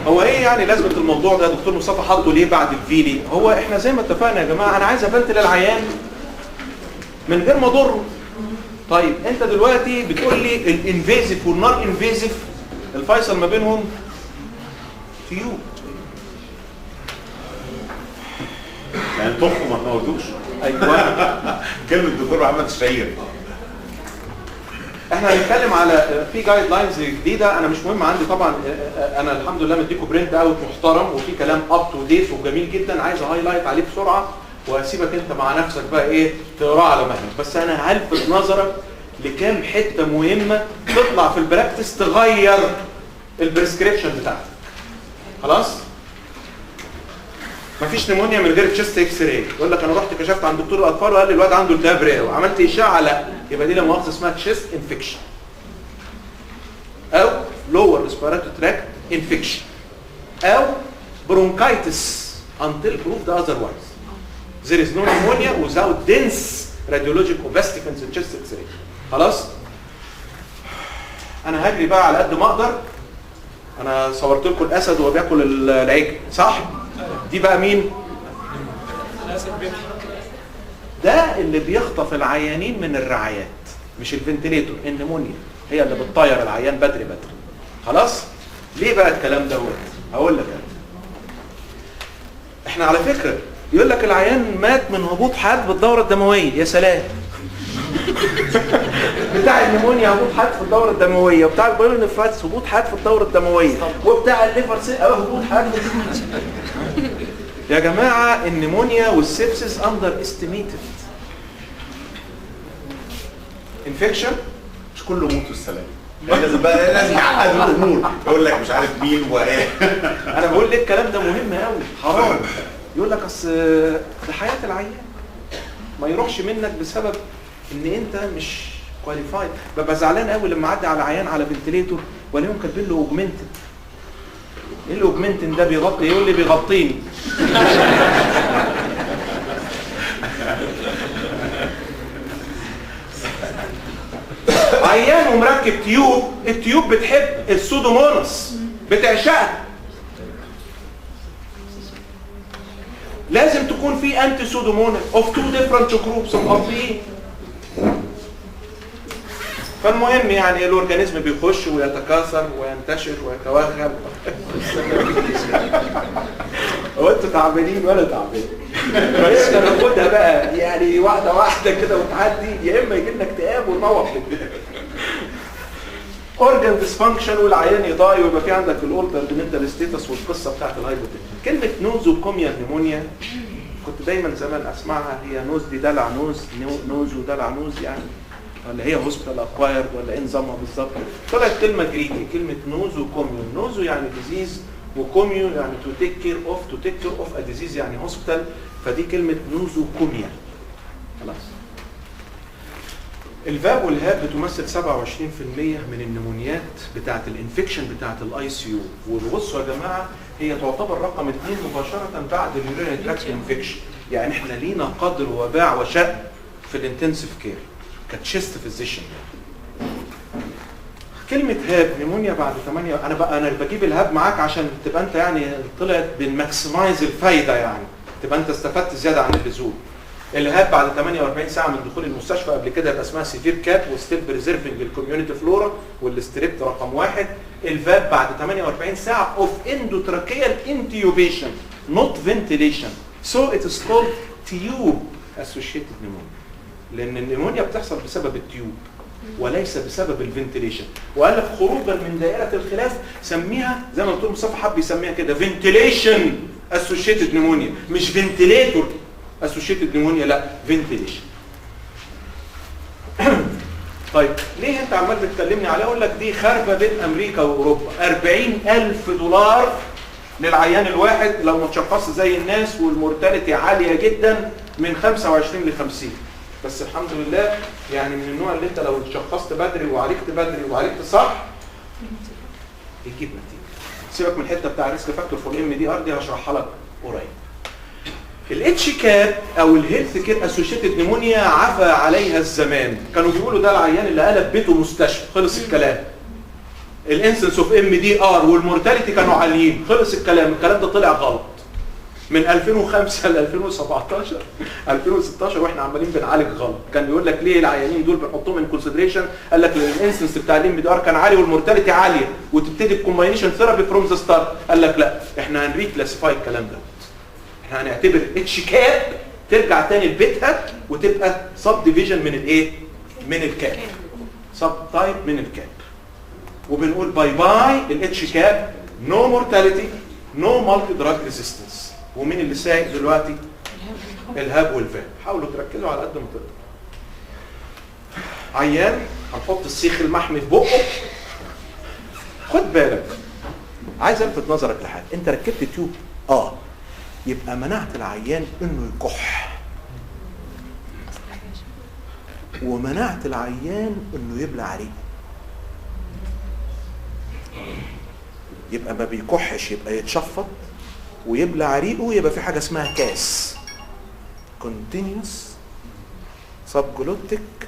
هو ايه يعني لازمه الموضوع ده يا دكتور مصطفى حاطه ليه بعد الفيلي؟ هو احنا زي ما اتفقنا يا جماعه انا عايز افنتل العيان من غير ما اضره. طيب انت دلوقتي بتقول لي الانفيزيف والنون انفيزيف الفيصل ما بينهم تيوب. يعني طخه ما تموتوش. ايوه كلمه الدكتور محمد الشهير. احنا هنتكلم على في جايد لاينز جديده. انا مش مهم عندي طبعا، انا الحمد لله مديكم برنت اوت محترم وفي كلام اب تو ديت وجميل جدا، عايز هايلايت عليه بسرعه واسيبك انت مع نفسك بقى ايه تقراه على مهلك. بس انا هلفت نظرك لكام حته مهمه تطلع في البراكتس تغير البريسكريبشن بتاعتك. خلاص؟ مفيش نمونيا من غير تشست اكس راي. يقول لك انا رحت كشفت عند دكتور الاطفال وقال لي الواد عنده التهاب رئوي، عملت اشعه لا، يبقى دي لا مؤاخذه اسمها تشست انفكشن او لور ريسبيراتوري تراكت انفكشن او برونكايتس until proved otherwise. There is no pneumonia without dense radiologic vesicles in chest X-ray. خلاص؟ أنا هجري بقى على قد ما أقدر. أنا صورت لكم الأسد وهو بياكل العجل، صح؟ دي بقى مين؟ ده اللي بيخطف العيانين من الرعايات، مش الفنتليتور. النمونيا هي اللي بتطير العيان بدري بدري. خلاص؟ ليه بقى الكلام دوت؟ هقول لك أنا. احنا على فكرة يقول لك العيان مات من هبوط حاد بالدورة الدموية. يا سلام. بتاع النمونيا هبوط حاد في الدورة الدموية، وبتاع البايلونيفرايتس هبوط حاد في الدورة الدموية، وبتاع الليفر هبوط حاد. يا جماعة النمونيا والسيبسيس اندر استيميتد. انفكشن مش كله موت والسلام. لازم بقى لازم يعقد الامور، يقول لك مش عارف مين وايه. انا بقول لك الكلام ده مهم قوي، حرام. يقول لك اصل ده حياه العيان ما يروحش منك بسبب ان انت مش كواليفايد. ببقى زعلان قوي لما اعدي على عيان على فنتليتور والاقيهم كاتبين له اوجمنتد. ايه الاوجمنتد ده بيغطي؟ يقول لي بيغطيني. عيان ومركب تيوب، التيوب بتحب السودوموناس، بتعشقها. لازم تكون في انتي سودوموناس اوف تو ديفرنت جروبس مغطيين. فالمهم يعني الاورجانيزم بيخش ويتكاثر وينتشر ويتوغل. هو انتوا تعبانين ولا تعبانين؟ بس ناخدها بقى يعني واحده واحده كده وتعدي، يا اما يجي لنا اكتئاب ونروح للبيت. اورجان ديسفانكشن والعيان يضايع ويبقى في عندك الاولترد منتال ستيتس والقصه بتاعت الهايبوتنشن. كلمه نوزوكوميا نيمونيا كنت دايما زمان اسمعها، هي نوز دي دلع نوز، نوز ودلع نوز يعني، ولا هي هوسبيتال اكوايرد ولا ايه نظامها بالظبط؟ طلعت كلمه جريكي، كلمه نوزوكوميون. نوزو يعني ديزيز وكوميو يعني تو تيك كير اوف ا ديزيز يعني هوسبيتال، فدي كلمه نوزوكوميا. خلاص. الفاب والهاب بتمثل 27% من النمونيات بتاعه الانفكشن بتاعه الاي سي يو، وبصوا يا جماعه هي تعتبر رقم 2 مباشره بعد اليورينري تراكت انفكشن. يعني احنا لينا قدر وباع وشأن في الانتنسيف كير كتشيست فيزيشن. كلمه هاب نمونيا بعد 8. انا بجيب الهاب معاك عشان تبقى انت يعني طلعت بنماكسمايز الفايده، يعني تبقى انت استفدت زياده عن اللزوم. الهاب بعد 48 ساعه من دخول المستشفى، قبل كده يبقى اسمها سيفير كاب وستيل بريزيرفنج الكوميونتي فلورا والستريبت رقم 1. الفاب بعد 48 ساعه اوف اندوتراكيال انتيوبيشن نوت فنتيليشن، سو ات از كولد تيوب اسوشيتد نيمونيا، لان النيمونيا بتحصل بسبب التيوب وليس بسبب الفنتيليشن. وقال لك خروجا من دائره الخلاف سميها زي ما الدكتور مصطفى حب يسميها كده فنتيليشن اسوشيتد نيمونيا، مش فنتيليتور اسوشيتد نيمونيا، لا فنتيليشن. طيب ليه انت عمال بتكلمني عليه؟ اقول لك دي خاربه بين امريكا واوروبا. $40,000 للعيان الواحد لو ما تشخصش زي الناس، والمورتاليتي عاليه جدا من 25 ل 50. بس الحمد لله يعني من النوع اللي انت لو اتشخصت بدري وعالجت بدري وعالجت صح يجيب نتيجه. سيبك من الحته بتاع الريسك فاكتور فور ام دي ار دي هشرحها لك قريب. الاتش كاب او الهيلث كير اسوشيتد نيمونيا عفى عليها الزمان، كانوا بيقولوا ده العيان اللي قلب بيته مستشفى، خلص الكلام. الانسنس اوف ام دي ار والمورتاليتي كانوا عاليين، خلص الكلام ده طلع غلط. من 2005 ل 2017 2016 واحنا عمالين بنعالج غلط. كان بيقول لك ليه العيانين دول بنحطهم ان كونسيدريشن؟ قال لك لان الانسنس بتاع الام دي ار كان عالي والمورتاليتي عاليه وتبتدي بكومباينيشن ثيرابي فروم ذا ستارت. قال لك لا، احنا هنريكلاسيفاي الكلام ده، احنا هنعتبر اتش كاب ترجع تاني لبيتها وتبقى سب ديفيجن من الايه؟ من الكاب، سب تايب من الكاب. وبنقول باي باي الاتش كاب، نو مورتاليتي، نو مالتي دراج ريزيستنس. ومين اللي سايق دلوقتي؟ الهاب والفاب. حاولوا تركزوا على قد ما تقدروا. عيان هنحط السيخ المحمي في بقه. خد بالك، عايز الفت نظرك لحاجه، انت ركبت تيوب يبقى منعت العيان انه يكح، ومنعت العيان انه يبلع ريقه. يبقى ما بيكحش، يبقى يتشفط ويبلع ريقه، يبقى في حاجه اسمها كاس، continuous subglottic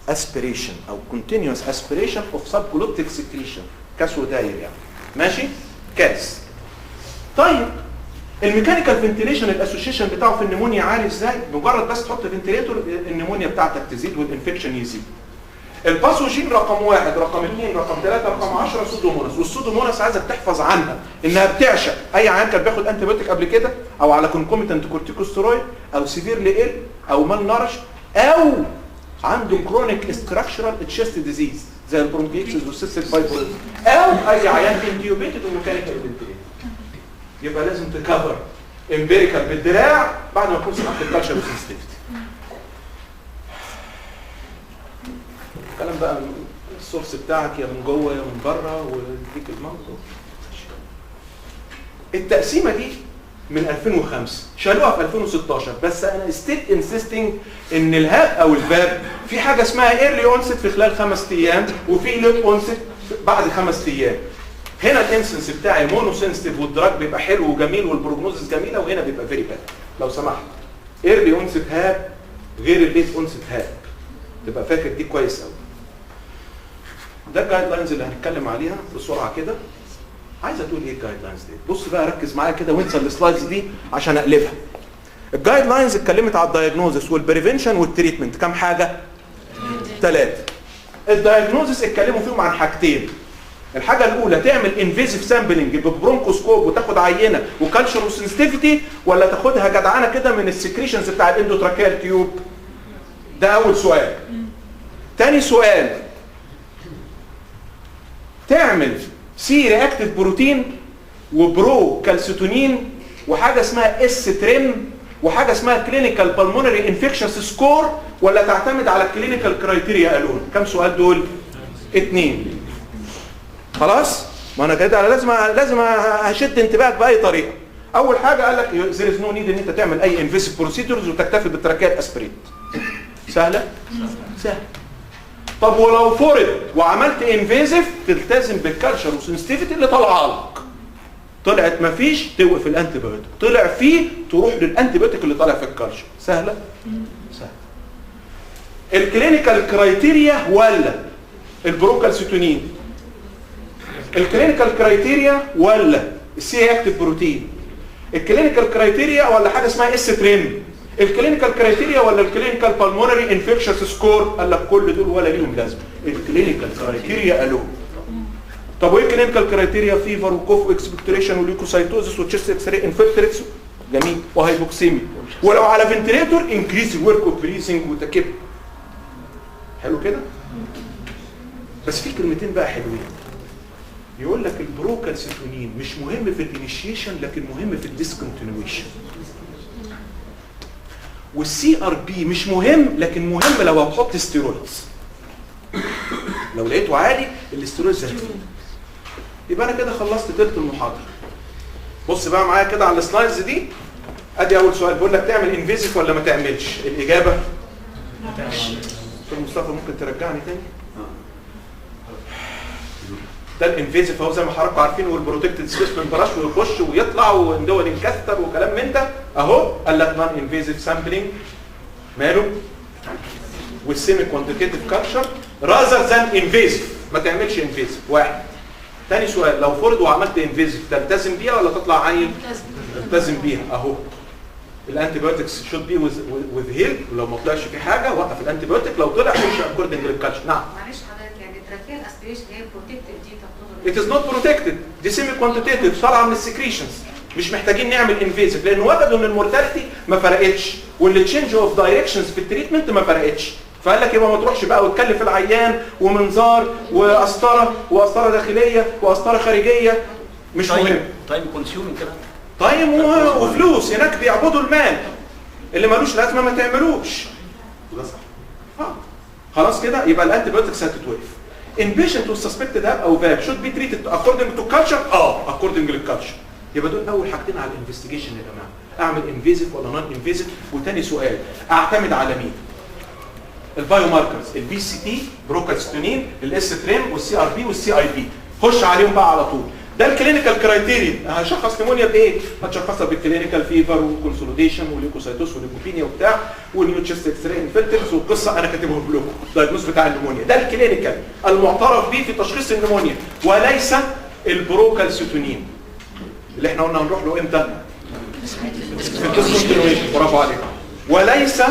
aspiration او continuous aspiration of subglottic secretion. كاس وداير يعني، ماشي؟ كاس. طيب الميكانيكال فنتيليشن الاسوشيشن بتاعه في النمونيا عالي ازاي؟ مجرد بس تحط فنتيليتور النمونيا بتاعتك تزيد والانفكشن يزيد. الباثوجين رقم 1 رقم 2 رقم 3 رقم 10 سودوموناس. والسودوموناس عايزك تحفظ عنها انها بتعشق اي عيان كان بياخد انتي بيوتيك قبل كده او على كونكوميتنت كورتيكوستيرويد او سيفيرلي ال او مال نارش او عنده كرونيك ستراكشرال تشيست ديزيز زي البرونكيتس والسيستيك فايبروز او اي عيان انتيوبيتد وميكانيكال فنتيليشن. يبقى لازم تكفر امبيريكال بالدراع بعد ما تكون سمعت الكالتشر والسنسيتيفيتي. الكلام بقى السورس بتاعك يا من جوه يا من بره ويديك المنطق. التقسيمه دي من 2005 شالوها في 2016، بس انا ستيل انسيستنج ان الهاب او الفاب في حاجه اسمها ايرلي اونست في خلال 5 ايام وفي ليت اونست بعد 5 ايام. هنا الانسنس بتاعي مونو سنسيتيف والدراج بيبقى حلو وجميل والبروجنوزس جميله، وهنا بيبقى فيري باد. لو سمحت ايرلي اونست هاب غير الليت اونست هاب، تبقى فاكر دي كويس قوي. ده الجايد لاينز اللي هنتكلم عليها بسرعه كده. عايزه تقول ايه الجايد لاينز دي؟ بص بقى ركز معايا كده وانسى السلايدز دي عشان اقلبها. الجايد لاينز اتكلمت على الدايجنوزس والبريفنشن والتريتمنت. كام حاجه؟ 3. الدايجنوزس اتكلموا فيهم عن حاجتين. الحاجه الاولى تعمل انفيزيف سامبلنج ببرونكوسكوب وتاخد عينه وكالتشر وسنسيتيفيتي، ولا تاخدها جدعانه كده من السكريشنز بتاع الاندوتراكيال تيوب؟ ده اول سؤال. تاني سؤال، تعمل سي رياكتيف بروتين وبرو كالسيتونين وحاجه اسمها اس تريم وحاجه اسمها كلينيكال بالمونري انفكشنز سكور، ولا تعتمد على الكلينيكال كرايتيريا الون؟ كم سؤال دول؟ 2. خلاص؟ ما انا كده لازم هشد انتباهك باي طريقه. اول حاجه قال لك there is no need ان انت تعمل اي انفيسيف بروسيدورز وتكتفي بالتراكيال اسبريت. سهله؟ سهله. طب ولو فرض وعملت انفيزيف تلتزم بالكالتشر والسنسيتيفيتي اللي طالعه لك. طلعت مفيش توقف الانتي بايوتيك، طلع فيه تروح للانتي بايوتيك اللي طالع في الكالتشر. سهله؟ سهله. الكلينيكال كرايتيريا ولا البروكالسيتونين؟ الكلينيكال كرايتيريا ولا السي اكتيف بروتين؟ الكلينيكال كرايتيريا ولا حاجه اسمها اس تريم؟ الكلينيكال كرايتيريا ولا الكلينيكال بالمونري انفكشنز سكور؟ قال لك كل دول ولا ليهم لازمه، الكلينيكال كرايتيريا الون. طب وايه الكلينيكال كرايتيريا؟ فيفر وكوف واكسبكتوريشن وليوكوسايتوزس وتشيست اكس راي انفلتريتس جميل وهايبوكسيميا، ولو على فنتليتور انكريز الورك اوف بريسنج وتكب. حلو كده؟ بس في كلمتين بقى حلوين. يقول لك البروكالسيتونين مش مهم في الانيشيشن لكن مهم في الديسكونتينيويشن. والسي ار بي مش مهم لكن مهم لو هتحط ستيرويدز. لو لقيته عالي الاستيرويدز هتفيد. يبقى انا كده خلصت تلت المحاضره. بص بقى معايا كده على السلايدز دي. ادي اول سؤال بيقول لك تعمل انفيزيف ولا ما تعملش؟ الاجابه ما تعملش. استاذ مصطفى ممكن ترجعني تاني؟ ده الانفيزيف اهو زي ما حضراتكم عارفين، والبروتكتد سبيسمن براش ويخش ويطلع وندول انكستر وكلام من ده اهو. قال لك نون انفيزيف سامبلينج ماله؟ والسيمي كوانتيتيف كالتشر راذر ذان انفيزيف. ما تعملش انفيزيف. 1. تاني سؤال، لو فرض وعملت انفيزيف تلتزم بيها ولا تطلع عيل؟ تلتزم بيها اهو. الانتي بايوتكس شود بي وذ هيل، ولو ما طلعش في حاجه وقف الانتي بايوتيك، لو طلع امشي اكوردنج للكالتشر. نعم. معلش حضرتك يعني التراكيال اسبريشن هي بروتكتيف دي It is not protected. دي سيمي كوانتيتيف طالعه من السكريشنز. مش محتاجين نعمل انفيزيف لان وجدوا ان المورتاليتي ما فرقتش والتشينج اوف دايركشنز في التريتمنت ما فرقتش. فقال لك يبقى ما تروحش بقى وتكلف العيان ومنظار وقسطره داخليه وقسطره خارجيه. مش مهم. تايم كونسيومينج كده. تايم وفلوس. هناك بيعبدوا المال. اللي ملوش لازمه ما تعملوش. ده صح. خلاص كده يبقى الانتي بايوتكس هتتوقف. In patient with suspected HAP او VAP should be treated according to culture. according للculture. يبقى دول اول حاجتين على الانفستيجيشن يا جماعه. اعمل انفيزيف ولا نون انفيزيف؟ وتاني سؤال اعتمد على مين؟ البايو ماركرز، البي سي تي، بروكالستونين، الاس تريم والسي ار بي والسي اي بي. خش عليهم بقى على طول. ده الكلينيكال كرايتيريا. هشخص نيمونيا بايه؟ هتشخصها بالكلينيكال فيفر وكونسوليديشن وليكوسايتوس وليكوبينيا وبتاع ونيو تشيست اكس راي انفلترز والقصه انا كاتبهم لكم. الدايجنوز بتاع النيمونيا ده الكلينيكال المعترف به في تشخيص النيمونيا وليس البروكالسيتونين اللي احنا قلنا هنروح له امتى؟ في الديسكونتينيويشن. برافو عليك. وليس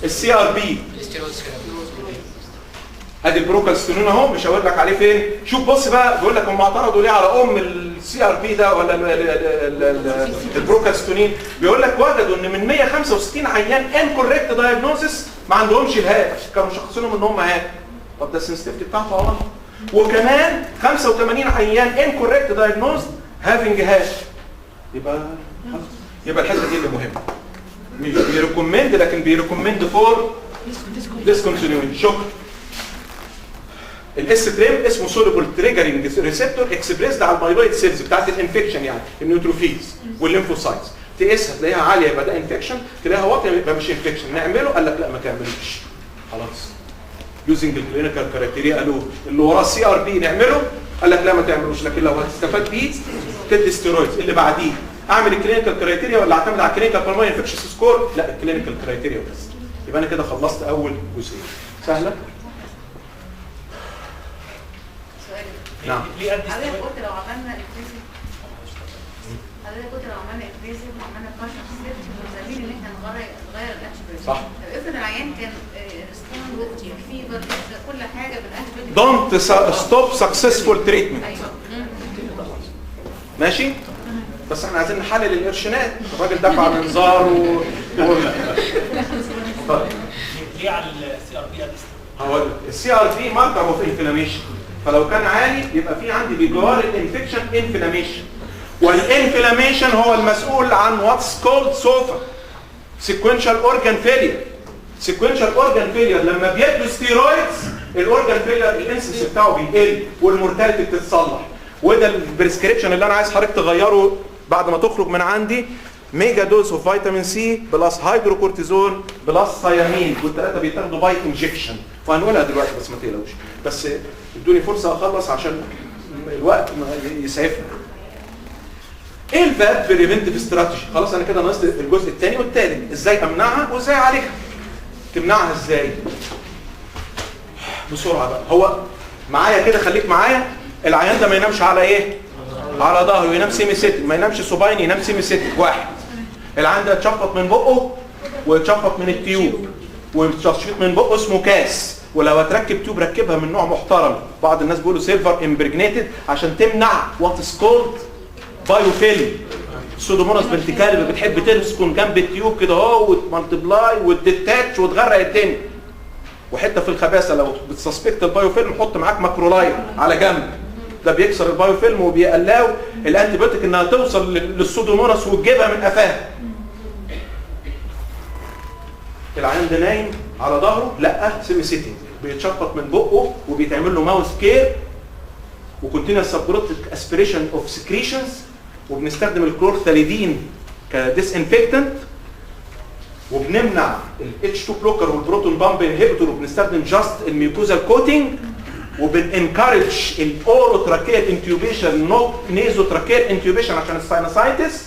السي ار بي. ادي البروكالستونين اهو مش هقول لك عليه فين. شوف بص بقى بيقول لك هم اعترضوا ليه على السي ار بي ده ولا البروكالستونين. بيقول لك وجدوا ان من 165 عيان انكوريكت دايجنوزس ما عندهمش الهاك، كانوا مشخصينهم ان هم هاك. طب ده السنسيتيفيتي بتاعته اهو. وكمان 85 عيان انكوريكت دايجنوز هافينج هاك. يبقى الحته دي اللي مهمه. مش بيريكومند لكن بيريكومند فور ديسكونتينيويشن. شكرا. الاس تريم اسمه سوليبل تريجرنج ريسبتور اكسبريسد على المايلويد سيلز بتاعت الانفكشن يعني النيوتروفيلز والليمفوسايتس. تقيسها تلاقيها عاليه يبقى ده انفكشن، تلاقيها واطيه يبقى مش انفكشن. نعمله؟ قال لك لا ما تعملوش. خلاص. يوزنج الكلينيكال كرايتيريا قالوا اللي وراه السي ار بي نعمله؟ قال لك لا ما تعملوش، لكن لو هتستفاد بيه تدي ستيرويدز. اللي بعديه اعمل الكلينيكال كرايتيريا ولا اعتمد على الكلينيكال بالمونري انفكشن سكور؟ لا الكلينيكال كرايتيريا بس. يبقى انا كده خلصت اول جزئيه. سهله؟ نعم. حضرتك قلت لو عملنا انفيزيف وعملنا كاشر سيرت ملزمين ان احنا نغير الانتي. صح. طب افرض العيان كان ريسبوند فيفر كل حاجه بالانتي. دونت ستوب سكسسفول تريتمنت. ماشي؟ بس احنا عايزين نحلل القرشينات. الراجل دفع منظار ليه على السي ار بي؟ هقول لك السي ار بي ماركر اوف انفلاميشن، فلو كان عالي يبقى في عندي بجوار الانفكشن انفلاميشن، والانفلاميشن هو المسؤول عن واتس كولد سوفا سيكوينشال اورجان فيلير. سيكوينشال اورجان فيلير لما بيدوا ستيرويدز الاورجان فيلير الانسنس بتاعه بيقل والمورتاليتي بتتصلح. وده البريسكريبشن اللي انا عايز حضرتك تغيره بعد ما تخرج من عندي. ميجا دوز اوف فيتامين سي بلس هيدروكورتيزون بلس ثيامين، والثلاثه بيتاخدوا باي انجكشن. وهنقولها دلوقتي بس ما تقلقوش. بس ادوني فرصه اخلص عشان الوقت يسعفنا. ايه الفاب بريفنتيف استراتيجي؟ خلاص انا كده ناقص الجزء الثاني والثالث، ازاي امنعها وازاي اعالجها. تمنعها ازاي؟ بسرعه بقى. هو معايا كده، خليك معايا. العيان ده ما ينامش على ايه؟ على ظهره، ينام سيمي سيتك، ما ينامش سوباين، ينام سيمي سيتك. واحد. العيان ده يتشفط من بقه ويتشفط من التيوب، والتشفيط من بقه اسمه كاس. ولو هتركب تيوب ركبها من نوع محترم. بعض الناس بيقولوا سيلفر امبرجنيتد عشان تمنع وات از كولد بايوفيلم. السودوموناس بنت كلب بتحب تسكن جنب التيوب كده اهو وتمالتبلاي وتديتاتش وتغرق الدنيا. وحته في الخباثه لو بتسسبكت البايوفيلم حط معاك ماكرولاير على جنب. ده بيكسر البايوفيلم وبيقلاو الانتي بيوتيك انها توصل للسودوموناس وتجيبها من قفاها. العيان ده نايم على ظهره؟ لا، سيمي سيتنج، بيتشفط من بقه وبيتعمل له ماوث كير وكونتينوس سبروتيك اسبريشن اوف سكريشنز، وبنستخدم الكلورثاليدين كديس انفكتنت، وبنمنع الاتش 2 بلوكر والبروتون بامب انهبيتور، وبنستخدم جاست الميوكوزال كوتنج، وبننكارج الاوروتراكيال انتيوبيشن نو نيزوتراكيال انتيوبيشن عشان الساينوسايتس،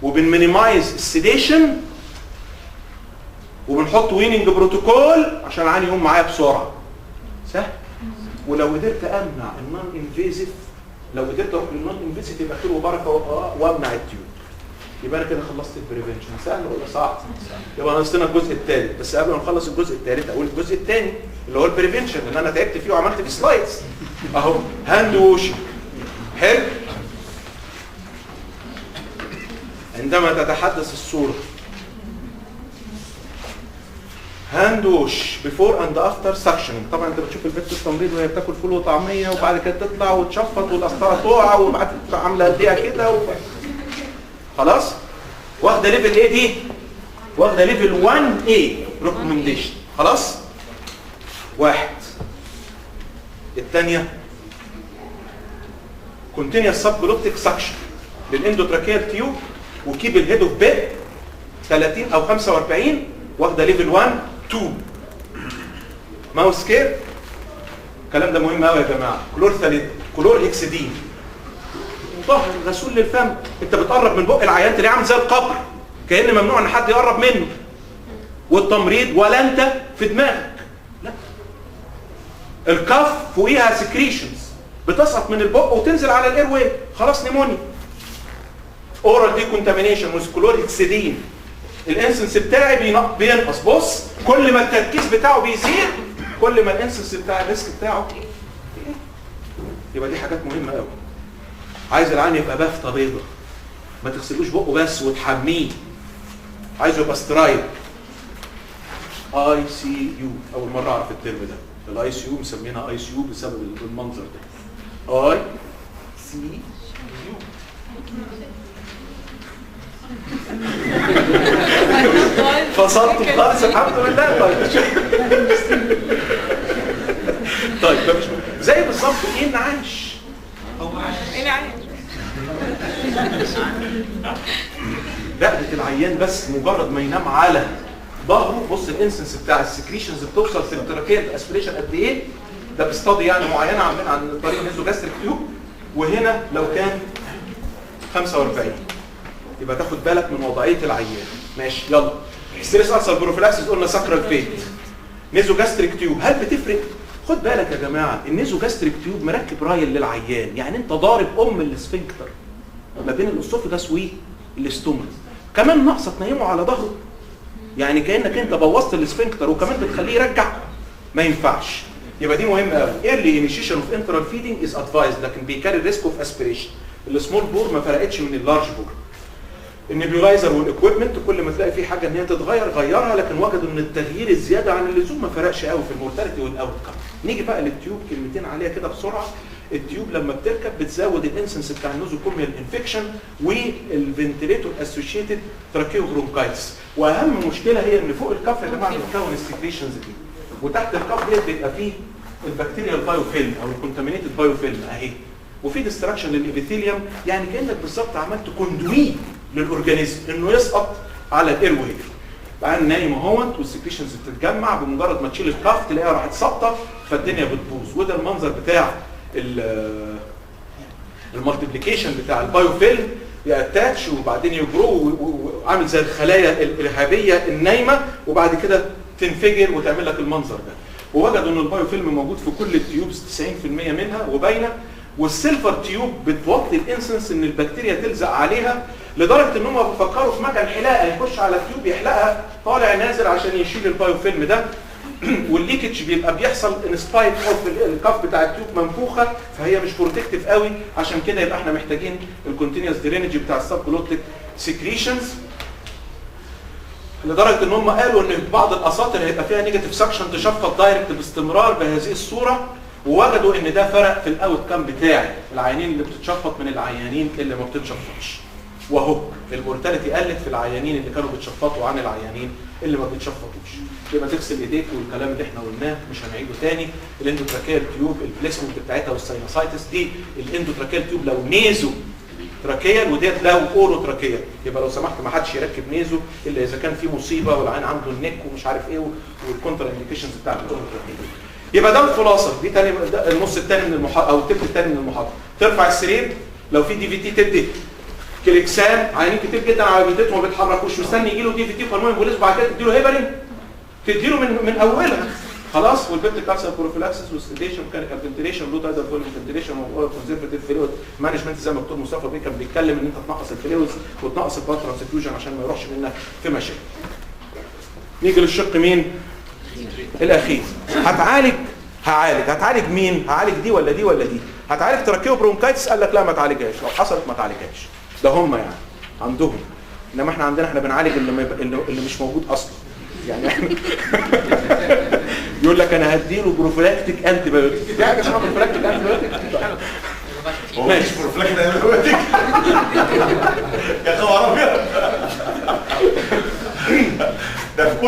وبنمينيمايز السيديشن، وبنحط ويننج بروتوكول عشان العيان يقوم معايا بسرعه. سهل؟ ولو قدرت امنع النون انفيزيف، لو قدرت اروح للنون انفيزيف يبقى خير وبركه وامنع التيوب. يبقى انا كده خلصت البريفنشن. سهل ولا صعب؟ يبقى ناقصنا الجزء الثالث، بس قبل ما نخلص الجزء الثالث اقول الجزء الثاني اللي هو البريفنشن اللي انا تعبت فيه وعملت فيه سلايدز اهو. هاند ووشنج حلو. عندما تتحدث الصوره هاند ووش بيفور اند افتر سكشننج. طبعا انت بتشوف البنت التمريض وهي بتاكل فول وطعميه وبعد كده تطلع وتشفط والقسطره تقع وبعد كده عامله ايديها كده خلاص. واخده ليفل ايه دي؟ واخده ليفل 1A ريكومنديشن. خلاص. واحد. الثانيه كونتينيوس سب جلوتيك سكشن للاندوتراكيال تيوب وكيب الهيد اوف بيد 30 او 45 واخده ليفل 1 2. ماوس كير. الكلام ده مهم قوي يا جماعه. كلور هيكسيدين طهر غسول للفم. انت بتقرب من بق العيان تلاقيه عامل زي القبر كأن ممنوع ان حد يقرب منه. والتمريض ولا انت في دماغك. لا. الكف فوقيها سكريشنز بتسقط من البق وتنزل على الاير واي. خلاص نيمونيا. اورال دي كونتامينيشن وسكلور هيكسيدين. الانسنس بتاعي بينقص. بص كل ما التركيز بتاعه بيزيد كل ما الانسنس بتاع الريسك بتاعه يبقى دي حاجات مهمه قوي. عايز العين يبقى بافتة بيضة، ما تغسلوش بقه بس وتحميه. عايزه يبقى سترايل. ICU اول مره اعرف الترم ده. الاي سي يو مسمينها اي سي يو بسبب المنظر ده. ICU فصلت خالص الحمد لله. طيب ده مش زي بالظبط ايه النعاش. رقبة العيان بس مجرد ما ينام على ظهره. بص الانسنس بتاع السكريشنز بتوصل في التراكيه اسبريشن قد ايه. ده بيستادي يعني معينه عاملين عن طريق النيزوجاستريك تيوب. وهنا لو كان 45 يبقى تاخد بالك من وضعيه العيان. ماشي يلا. ستريس ألسر بروفيلاكسيس قلنا ساكرال فيت. نيزوجاستريك تيوب هل بتفرق؟ خد بالك يا جماعه النيزوجاستريك تيوب مركب رايل للعيان. يعني انت ضارب الاسفنكتر ما بين الاسوفجاس والاستومك. كمان ناقصه تنيمه على ظهره. يعني كانك انت بوظت الاسفنكتر وكمان بتخليه يرجع. ما ينفعش. يبقى دي مهمه قوي. ايرلي انيشيشن اوف انترال فيدنج از ادفايزد لكن بيكاري ريسك اوف اسبريشن. السمول بور ما فرقتش من اللارج بور. النيبيولايزر والاكويبمنت كل ما تلاقي فيه حاجه ان هي تتغير غيرها، لكن وجدوا ان التغيير الزياده عن اللزوم ما فرقش قوي في المورتاليتي والاوت كام. نيجي بقى للتيوب كلمتين عليها كده بسرعه. التيوب لما بتركب بتزود الانسنس بتاع النوزوكوميال انفكشن والفنتليتور اسوشيتد تراكيو برونكايتس. واهم مشكله هي ان فوق الكف يا جماعه بتكون السكريشنز دي وتحت الكف ديت بيبقى فيه البكتيريال بايوفيلم او الكونتامينيتد بايوفيلم اهي. وفي ديستراكشن للابيثيليوم. يعني كانك بالظبط عملت كوندويت للاورجانيزم انه يسقط على الاير واي. بقى نايم اهوت والسكريشنز بتتجمع بمجرد ما تشيل الكف تلاقيها راحت ساقطه فالدنيا بتبوظ. وده المنظر بتاع المالتيبليكيشن بتاع البايوفيلم ياتاتش وبعدين يجرو وعامل زي الخلايا الارهابيه النايمه وبعد كده تنفجر وتعمل لك المنظر ده. ووجدوا ان البايوفيلم موجود في كل التيوبز 90% منها وباينه. والسيلفر تيوب بتوطي الانسنس ان البكتيريا تلزق عليها لدرجه ان هم بيفكروا في مكان حلاقه يخش على التيوب يحلقها طالع نازل عشان يشيل البايوفيلم ده. والليكج بيبقى بيحصل ان سبايك اوف الكف بتاع التيوب منفوخه فهي مش بروتكتيف قوي. عشان كده يبقى احنا محتاجين الكونتينيوس درينج بتاع السبكلوتيك سكريشنز. لدرجه ان هم قالوا ان بعض الاساطر هيبقى فيها نيجاتيف سكشن تشفط دايركت باستمرار بهذه الصوره. ووجدوا ان ده فرق في الاوت كام بتاعي العيانين اللي بتتشفط من العيانين اللي ما بتتشفطش. وهو المورتاليتي قلت في العيانين اللي كانوا بيتشفطوا عن العيانين اللي ما بيتشفطوش. يبقى تغسل ايديك والكلام اللي احنا قلناه مش هنعيده تاني. الاندوتراكيال تيوب البليسمنت بتاعتها والساينوسايتس دي. الاندوتراكيال تيوب لو نيزو تراكيال وديت لو اورو تراكيال. يبقى لو سمحت ما حدش يركب نيزو الا اذا كان في مصيبه والعين عنده النك ومش عارف ايه والكونترا انديكيشنز بتاعت الاورو تراكيال. يبقى ده الخلاصه. دي تاني النص الثاني من المحاضره او الثلث الثاني من المحاضره. ترفع السرير لو في دي في تي تدي كليكسان. عيانين كتير جدا على بنتهم ما بيتحركوش مستني يجي له دي في تي قانون بوليس وبعد كده تدي له هيبرين تدي له من اولها خلاص. والبيبتيك ألسر بروفيلاكسس والسيديشن ميكانيكال فنتيليشن لو تايدر فوليوم فنتيليشن وكونزرفتيف فلويد مانجمنت زي ما الدكتور مصطفى بيه كان بيتكلم ان انت تنقص الفلويدز وتنقص البلاد ترانسفيوجن عشان ما يروحش منك في مشاكل. نيجي للشق مين؟ الاخير. هتعالج مين؟ هعالج دي ولا دي ولا دي؟ هتعالج تراكيو برونكايتس؟ قال لك لا ما تعالجهاش، لو حصلت ما تعالجهاش. ده هم يعني عندهم، انما احنا بنعالج اللي مش موجود اصلا. يعني احنا يقول لك انا هديله بروفيلاكتيك انتي بايوتيك. في حاجه اسمها بروفيلاكتيك انتي بايوتيك؟ ماشي بروفلاكت انتي يا خبر ابيض. ده في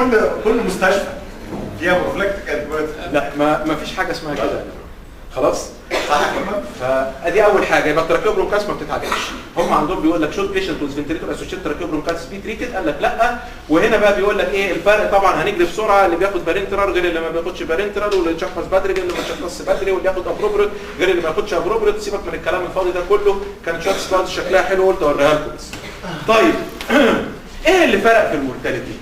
كل مستشفى فيها بروفلاكتيك انتي. لا ما فيش حاجه اسمها كده. خلاص؟ فادي اول حاجه. يبقى التراكيو برونكايتس ما بتتعالجش. هم عندهم بيقول لك شوت بيشنت ويز فنتريتور اسوشيت تراكيو برونكايتس بي تريتد، قال لك لا. وهنا بقى بيقول لك ايه الفرق. طبعا هنجري بسرعه، اللي بياخد بارنترال غير اللي ما بياخدش بارنترال، واللي يتشخص بدري غير اللي ما يتشخصش بدري، واللي ياخد ابروبريت غير اللي ما ياخدش ابروبريت. سيبك من الكلام الفاضي ده كله، كانت شوت سلايدز شكلها حلو قلت اوريها لكم بس. طيب ايه اللي فرق في المورتاليتي؟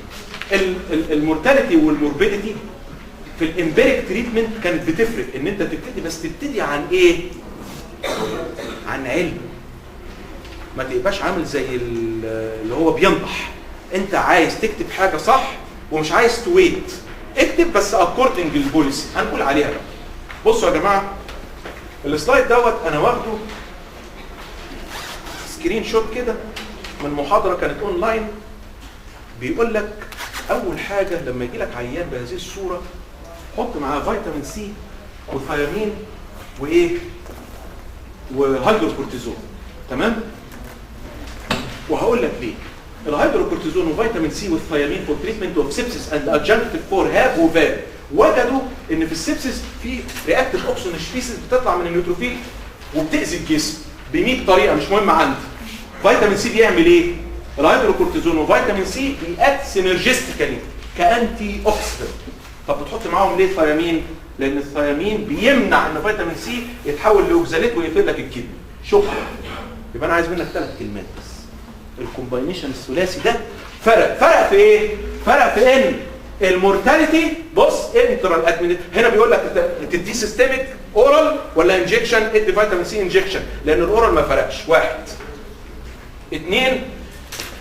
المورتاليتي والموربيديتي في الامبيريك تريتمنت كانت بتفرق. ان انت تبتدي، بس تبتدي عن ايه؟ عن علم. ما تبقاش عامل زي اللي هو بينطح. انت عايز تكتب حاجه صح ومش عايز تويت. اكتب بس اكوردنج للبوليسي هنقول عليها بقى. بصوا يا جماعه، السلايد دوت انا واخده سكرين شوت كده من محاضره كانت اونلاين. بيقول لك اول حاجه لما يجي لك عيان بهذه الصوره حط معاه فيتامين سي وثيامين وايه وهيدروكورتيزون. تمام؟ وهقول لك ليه. الهيدروكورتيزون وفيتامين سي والثيامين فور تريتمنت اوف سيبسيس اند ادجنكتيف فور هاب وفاب. وجدوا ان في السيبسيس في رياكتيف اوكسجين سبيسيس بتطلع من النيوتروفيل وبتاذي الجسم ب 100 طريقه مش مهم عندي. فيتامين سي بيعمل ايه؟ الهيدروكورتيزون وفيتامين سي بيأكت سينرجستيكالي كانتي اوكسيدنت. طب بتحط معاهم ليه الثيامين؟ لان الثيامين بيمنع ان فيتامين سي يتحول لاوكزاليت ويقفل لك الكدني. شكرا. يبقى انا عايز منك 3 كلمات بس. الكومباينيشن الثلاثي ده فرق في ايه؟ فرق في ان المورتاليتي بص انترال هنا بيقول لك تدي سيستميك اورال ولا انجكشن؟ ادي فيتامين سي انجكشن لان الاورال ما فرقش. 1 2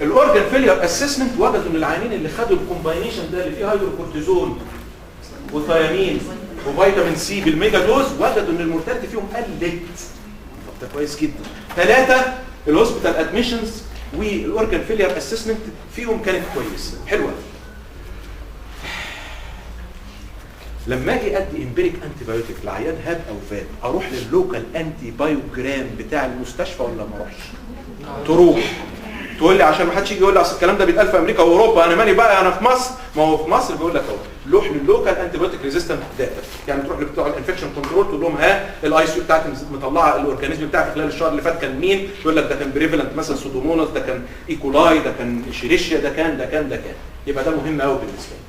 الاورجن فيلير اسسمنت وجدوا ان العيانين اللي خدوا الكومباينيشن ده اللي فيه هيدروكورتيزون وثيامين وفيتامين سي بالميجا دوز وجدوا ان المورتاليتي فيهم قلت. طب ده كويس جدا. 3 الهوسبيتال ادميشنز والاورجن فيلير اسسمنت فيهم كانت كويسه حلوه. لما اجي ادي امبيريك انتي بايوتيك لعيان هاب او فاب اروح لللوكال انتي بايوجرام بتاع المستشفى ولا ما اروحش؟ تروح. تقول لي عشان ما حدش يجي يقول لي اصل الكلام ده بيتقال في امريكا واوروبا، انا مالي بقى انا في مصر. ما هو في مصر بيقول لك اهو روح لللوكال انتي بايوتيك ريزيستنت داتا. يعني تروح لبتوع الانفكشن كنترول تقول لهم ها الاي سي بتاعتي مطلعه الاورجانيزم بتاعتي خلال الشهر اللي فات كان مين؟ يقول لك ده كان بريفلنت مثلا سودوموناس، ده كان ايكولاي، ده كان شيريشيا، ده كان. يبقى ده مهم قوي بالنسبه لي.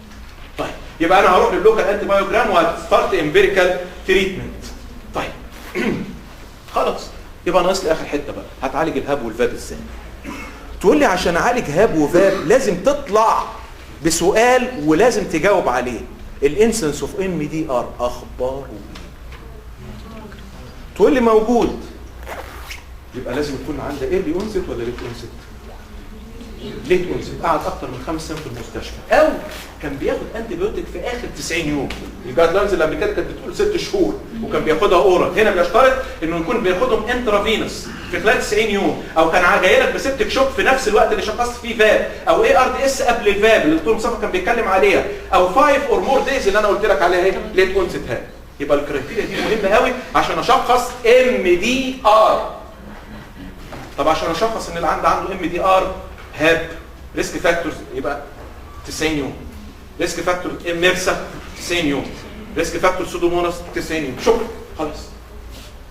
طيب يبقى انا هروح لللوكال انتي بايوجرام وهستارت امبيريكال تريتمنت. طيب خلاص يبقى ناقص لي اخر حته بقى، هتعالج الهاب والفاب ازاي؟ تقول لي عشان اعالج هاب وفاب لازم تطلع بسؤال ولازم تجاوب عليه. الانسنس اوف ام دي ار اخباره ايه؟ تقول لي موجود، يبقى لازم يكون عندها ايرلي اونست ولا ليت اونست؟ ليت اونست. قعد اكتر من 5 سنين في المستشفى او كان بياخد انتي بايوتيك في اخر 90 يوم. الجايد لاينز اللي قبل كده كانت بتقول 6 شهور وكان بياخدها اورال. هنا بيشترط انه يكون بياخدهم انترافينوس في خلال 90 يوم، او كان جاي لك بسبتك شوك في نفس الوقت اللي شخصت فيه فاب، او اي ار دي اس قبل الفاب اللي الدكتور مصطفى كان بيتكلم عليها، او 5 اور مور دايز اللي انا قلت لك عليها اهي ليت اونست هاب. يبقى الكرايتيريا دي مهمه قوي عشان اشخص ام دي ار. طب عشان اشخص ان اللي عنده ام دي ار هاب ريسك فاكتورز يبقى 90 يوم. ريسك فاكتور ميرسا 90 يوم. ريسك فاكتور سودوموناس 90 يوم. شكرا خلاص.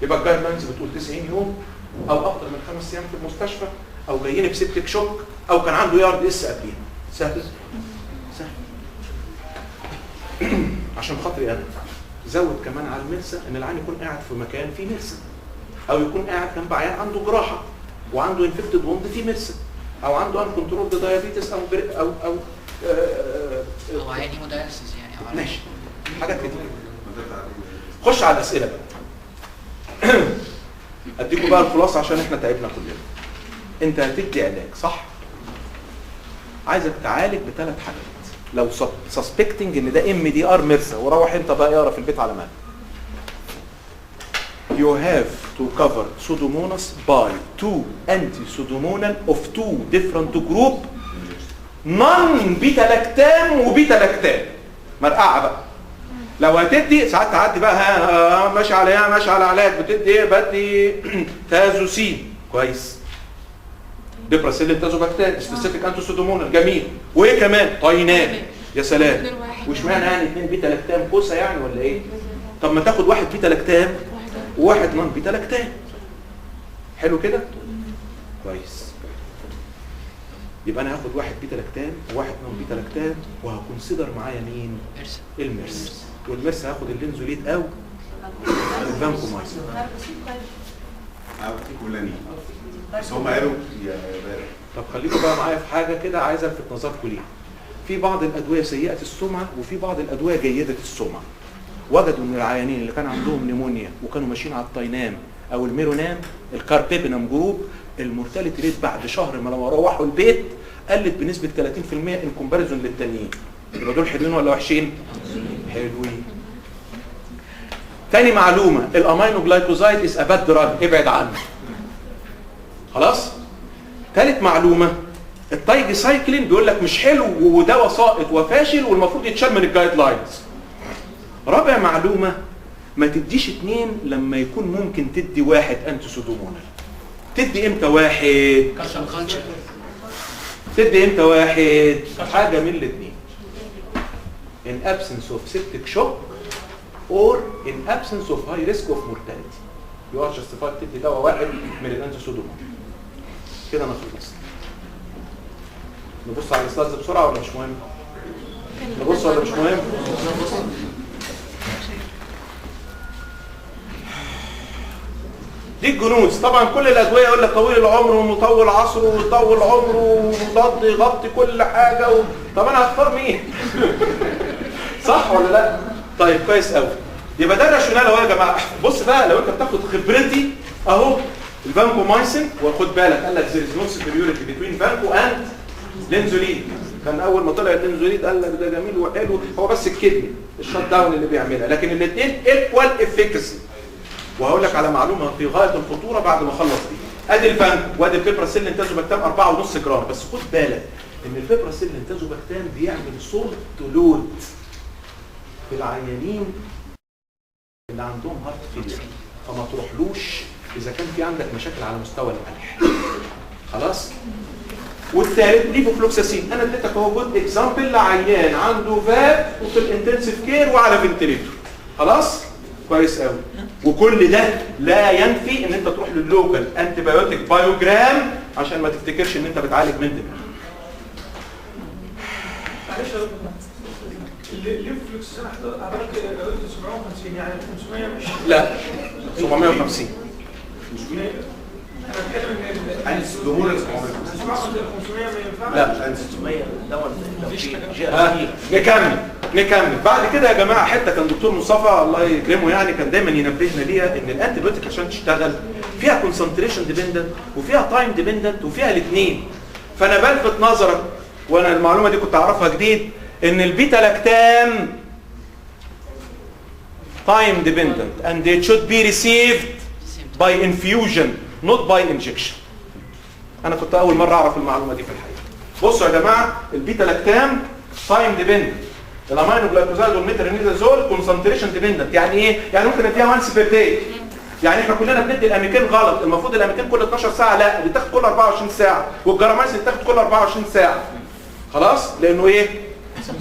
يبقى الجايد لاينز بتقول 90 يوم او اكتر من 5 ايام في المستشفى، او جايين بسبتك شوك، او كان عنده يارد اس قبليها. سهل سهل. عشان خاطري انا زود كمان على الميرسا ان العيان يكون قاعد في مكان فيه ميرسا، او يكون قاعد جنب عيان عنده جراحه وعنده انفكتد ووند فيه ميرسا، او عنده ان كنترول دايابيتس او هو عادي موداليسيس يعني. ماشي. حاجات كتير. خش على الاسئله بقى. اديكم بقى الخلاصه عشان احنا تعبنا كلنا. انت هتدي علاج صح؟ عايزك تعالج بثلاث حاجات. لو سسبكتنج ان ده ام دي ار ميرسا، وروح انت بقى اقرا في البيت على مالك. You have to cover Pseudomonas by 2 anti-Pseudomonal of 2 different group non-beta lactam وبيتا لاكتام. مرقعه بقى. لو هتدي ساعات تعدي بقى ماشي على علاج بتدي ايه؟ بدي تازوسين كويس. ديبراسيلين تازوباكتام سبيسيفيك انتو سودومونال جميل. وايه كمان؟ طينان يا سلام. واشمعنى يعني 2 بيتا لاكتام كوسه يعني ولا ايه؟ طب ما تاخد واحد بيتا لاكتام وواحد نون بيتا لاكتام. حلو كده؟ كويس. يبقى انا هاخد واحد بيتا لاكتام وواحد نون بيتا لاكتام وهكونسيدر معايا مين؟ الميرس. والميرس هاخد اللينزوليد او الفانكومايسين. بس هم قالوا يا بارك. طب خليكم بقى معايا في حاجه كده عايز الفت نظركم ليها. في بعض الادويه سيئه السمعه وفي بعض الادويه جيده السمعه. وجدوا ان العيانين اللي كان عندهم نيمونيا وكانوا ماشيين على التاينام او الميرونام الكاربيبينام جروب، المورتاليتي ريت بعد شهر ما لما روحوا البيت قلت بنسبه 30% ان كومباريزون للتانيين. يبقى دول حلوين ولا وحشين؟ حلوين. تاني معلومه، الامينو جلايكوزايد از اباد دراج، ابعد عنه. خلاص؟ ثالث معلومه، التايجي سايكلين بيقول لك مش حلو ودواء ساقط وفاشل والمفروض يتشال من الجايد لاينز. رابع معلومه، ما تديش 2 لما يكون ممكن تدي واحد انتي سودومونال. تدي امتى واحد؟ تدي امتى واحد؟ حاجه من الاثنين. in absence of septic shock or in absence of high risk of mortality. You are justified تدي دواء واحد من الانتي سودومونال. كده انا خلصت. نبص على السلايدز بسرعه ولا مش مهم؟ نبص ولا مش مهم؟ دي الجنوز. طبعا كل الادويه يقول لك طويل العمر ومطول عصره ويطول عمره ومضاد يغطي كل حاجه طب انا هختار مين؟ صح ولا لا؟ طيب كويس قوي. يبقى ده الراشونال اهو يا جماعه. بص بقى لو انت بتاخد خبرتي اهو الفانكومايسين، وخد بالك قال لك there is no superiority between فانكو اند لينزوليد. كان اول ما طلع اللينزوليد قال لك ده جميل وحلو، هو بس الكدني الشوت داون اللي بيعملها، لكن الاثنين ايكوال افيكاسي. وهقول لك على معلومه في غايه الخطوره بعد ما اخلص دي. ادي الفانكو وادي الفيبراسيلين تازوباكتام 4.5 جرام، بس خد بالك ان الفيبراسيلين تازوباكتام بيعمل سولت لود في العيانين اللي عندهم هارت فيلير، فما تروحلوش اذا كان في عندك مشاكل على مستوى الملح. خلاص؟ والثالث ليفوفلوكساسين. انا اديتك اهو جود اكزامبل لعيان عنده فاب وفي الانتنسيف كير وعلى فنتليتور. خلاص؟ كويس قوي. وكل ده لا ينفي ان انت تروح لللوكال انتي بايوتيك بايوجرام عشان ما تفتكرش ان انت بتعالج من دماغك. معلش يا دكتور، الليفوفلوكساسين حضرتك قلت 750 يعني 500 مش؟ لا 750. مش مين؟ انا بتكلم ان عايز سودومونال 500 ما ينفعش. لا عايز 600 نكمل بعد كده يا جماعه. حته كان دكتور مصطفى الله يكرمه يعني كان دايما ينبهنا ليها ان الانتي بايوتيك عشان تشتغل فيها كونسنتريشن ديبندنت وفيها تايم ديبندنت وفيها الاثنين. فانا بلفت نظرك وانا المعلومه دي كنت اعرفها جديد ان البيتا لاكتام time dependent and it should be received by infusion not by injection. انا كنت اول مره اعرف المعلومه دي في الحقيقه. بصوا يا جماعه البيتا لاكتام time dependent، الامينو جلايكوزايد والميترونيدازول كونسنتريشن ديبندنت. يعني ايه؟ يعني ممكن نديها وانس بير داي. يعني احنا كلنا بندي الاميكين غلط، المفروض الاميكين كل 12 ساعه، لا دي تاخد كل 24 ساعه، والجرامايسين تاخد كل 24 ساعه. خلاص؟ لانه ايه؟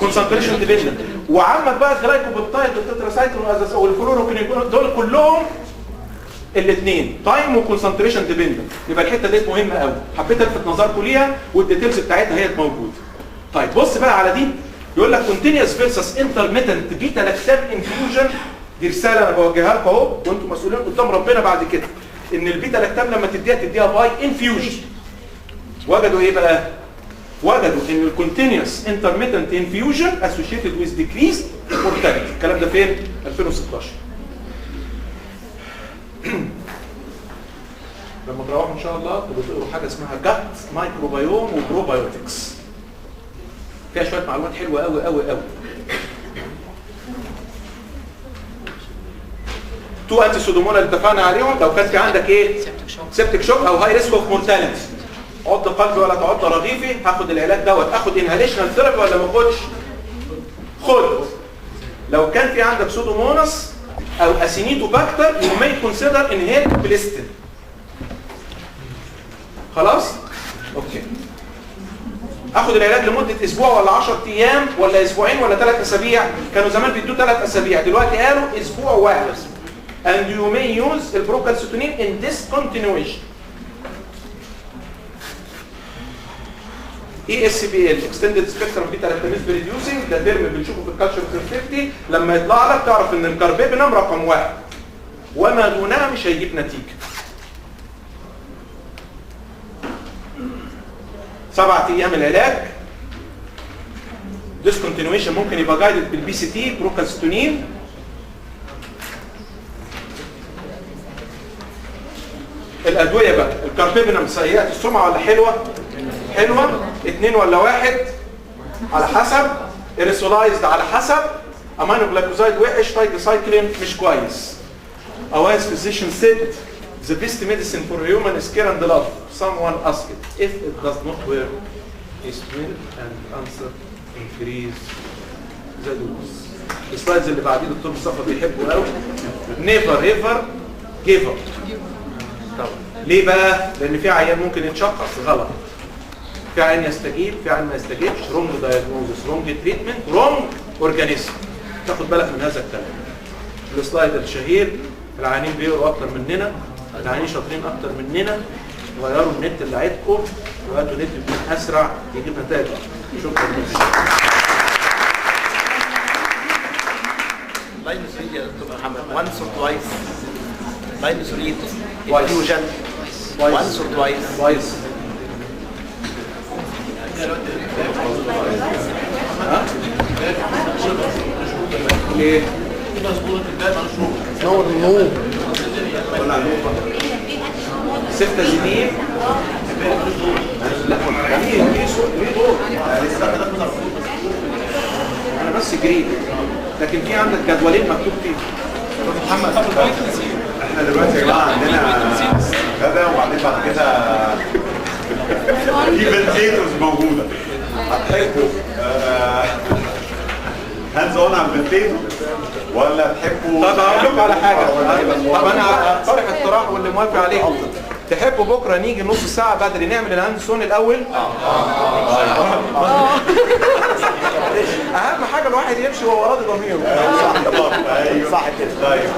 كونسنتريشن ديبندنت. وعمك بقى الجلايكوبيبتايد والتتراسايكلين والفلوروكينيكون دول كلهم الاثنين تايم وكونسنتريشن ديبندنت. يبقى الحته ديت مهمه قوي، حبيت الفت نظركم ليها والديتيلز بتاعتها هي موجوده. طيب بص بقى على دي، يقول لك كونتينيوس فيرسس انترميتنت بيتا لاكتام انفيوجن. دي رساله انا بوجهها لكم اهو وانتم مسؤولين قدام ربنا بعد كده ان البيتا لاكتام لما تديها باي انفيوجن. وجدوا ايه بقى؟ وجدوا ان الكونتينيوس انترميتنت انفيوجن اسوشيتد ويز ديكريز مورتاليتي. الكلام ده فين؟ 2016. لما تروحوا ان شاء الله تقروا حاجه اسمها جات مايكروبيوم وبروبايوتكس، فيها شويه معلومات حلوه قوي قوي قوي. 2 انتي سودومونال اللي اتفقنا عليهم، لو كان في عندك ايه؟ سيبتك شوك او هاي ريسك اوف مورتاليتي، عض قلبي ولا تعض رغيفي، هاخد العلاج دوت، اخد انهاليشنال ثيرابي ولا ما اخدش؟ خد. لو كان في عندك سودوموناس او اسينيتوباكتر يو ماي كونسيدر انهيل بليستين. خلاص؟ اوكي. اخد العلاج لمده اسبوع ولا 10 ايام ولا اسبوعين ولا 3 اسابيع؟ كانوا زمان بيدوا 3 اسابيع، دلوقتي قالوا اسبوع واحد. and you may use البروكالسيتونين in discontinuation. ESBL extended spectrum beta lactamase reducing، ده ترم بنشوفه في الكالتشر سيرفيتي، لما يطلع لك تعرف ان الكاربيبينام رقم 1 وما دونها مش هيجيب نتيجه. 7 ايام العلاج. discontinuation ممكن يبقى جايدد بالبي سي تي بروكالسيتونين. الادويه بقى، الكاربيبينام سيئه السمعه ولا حلوه؟ حلوه. 2 ولا 1 على حسب. اريسولايزد على حسب. امينو جلايكوزايد وحش. تايجسايكلين مش كويس. Awais physician said the best medicine for human is care and love. Someone asked if it does not work, is will and answer increase the dose. السلايدز اللي بعدين الدكتور مصطفى بيحبه قوي. never ever give up. طبعا. ليه بقى؟ لان في عيان ممكن يتشخص غلط. في عيان يستجيب، في عيان ما يستجيبش، رونج دايجنوزس، رونج تريتمنت، رونج اورجانيزم. تاخد بالك من هذا الكلام. السلايد الشهير، العيانين بيقروا اكتر مننا، العيانين شاطرين اكتر مننا، غيروا النت اللي عندكم، وهاتوا نت يكون اسرع يجيب نتائج اكتر. شكرا لكم. لاينوسوليد يا دكتور محمد once or twice. لاينوسوليد infusion once or twice. كويس. ليه؟ نور النور. ستة جديد. لا ليه دور؟ انا بس جريد، لكن في عندك جدولين مكتوب فيه. محمد احنا دلوقتي يا جماعه عندنا غدا، وبعدين بعد كده في فنتيتورز موجوده. هتحبوا هاندز اون على الفنتيتور ولا تحبوا؟ طب هقول لكم على حاجه. طب انا اقترح اقتراح واللي موافق عليه. تحبوا بكره نيجي نص ساعه بدري نعمل الهاندسون الاول؟ اهم حاجه الواحد يمشي وهو راضي ضميره. صح كده. طيب